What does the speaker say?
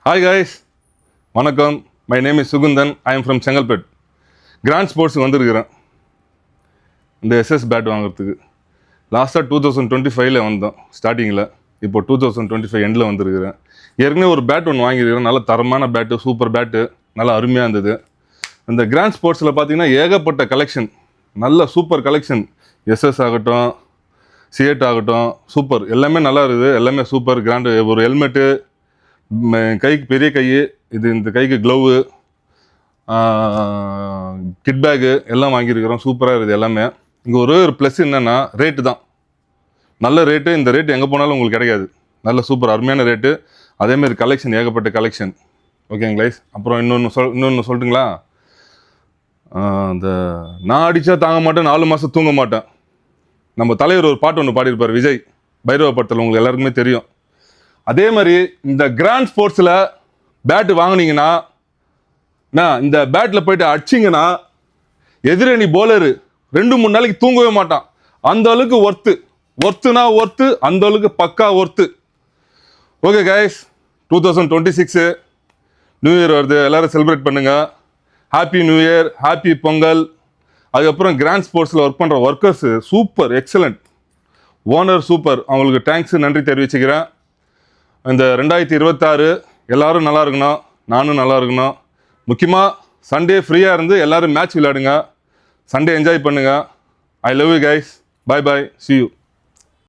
Hi guys, வணக்கம். My name is Sugundan. I am from Chengalpet. Grand ஸ்போர்ட்ஸுக்கு வந்திருக்கிறேன் இந்த எஸ்எஸ் பேட் வாங்குறதுக்கு. லாஸ்ட்டாக 2025 வந்தோம் ஸ்டார்டிங்கில். இப்போ 2025 எண்டில் வந்திருக்கிறேன். ஏற்கனவே ஒரு பேட் ஒன்று வாங்கியிருக்கிறேன். நல்ல தரமான பேட்டு, சூப்பர் பேட்டு, நல்லா அருமையாக இருந்தது. இந்த கிராண்ட் ஸ்போர்ட்ஸில் பார்த்தீங்கன்னா ஏகப்பட்ட கலெக்ஷன், நல்ல சூப்பர் கலெக்ஷன். எஸ்எஸ் ஆகட்டும், சிஎட் ஆகட்டும், சூப்பர், எல்லாமே நல்லா இருக்குது. எல்லாமே சூப்பர் கிராண்டு. ஒரு ஹெல்மெட்டு, கைக்கு பெரிய கை, இது இந்த கைக்கு க்ளவு, கிட் பேகு எல்லாம் வாங்கியிருக்கிறோம். சூப்பராக இருக்குது எல்லாமே. இங்கே ஒரே ஒரு ப்ளஸ் என்னென்னா ரேட்டு தான். நல்ல ரேட்டு. இந்த ரேட்டு எங்கே போனாலும் உங்களுக்கு கிடைக்காது. நல்ல சூப்பர் அருமையான ரேட்டு. அதேமாதிரி கலெக்ஷன், ஏகப்பட்ட கலெக்ஷன். ஓகேங்க கைஸ். அப்புறம் இன்னொன்று சொல்லட்டுங்களா? இந்த நான் அடித்தா தாங்க மாட்டேன், 4 மாதம் தூங்க மாட்டேன். நம்ம தலைவர் ஒரு பாட்டு ஒன்று பாடியிருப்பார், விஜய், பைரவ படத்தில், உங்களுக்கு எல்லாருக்குமே தெரியும். அதே மாதிரி இந்த கிராண்ட் ஸ்போர்ட்ஸில் பேட்டு வாங்கினீங்கன்னா, இந்த பேட்டில் போயிட்டு அடிச்சிங்கன்னா எதிரணி போலரு 2-3 நாளைக்கு தூங்கவே மாட்டான். அந்த அளவுக்கு ஒர்த்து, அந்த அளவுக்கு பக்கா worth. Okay guys, 2026 new year வருது. எல்லாரும் செலிப்ரேட் பண்ணுங்க. Happy new year, happy Pongal. அதுக்கப்புறம் கிராண்ட் ஸ்போர்ட்ஸில் ஒர்க் பண்ணுற workers super, excellent. Owner super, அவங்களுக்கு தேங்க்ஸ், நன்றி தெரிவிச்சுக்கிறேன். இந்த 2026 எல்லாரும் நல்லா இருக்கணும், நானும் நல்லா இருக்கணும். முக்கியமாக சண்டே ஃப்ரீயாக இருந்து எல்லாரும் மேட்ச் விளையாடுங்க. சண்டே என்ஜாய் பண்ணுங்கள். I love you guys. Bye bye, see you.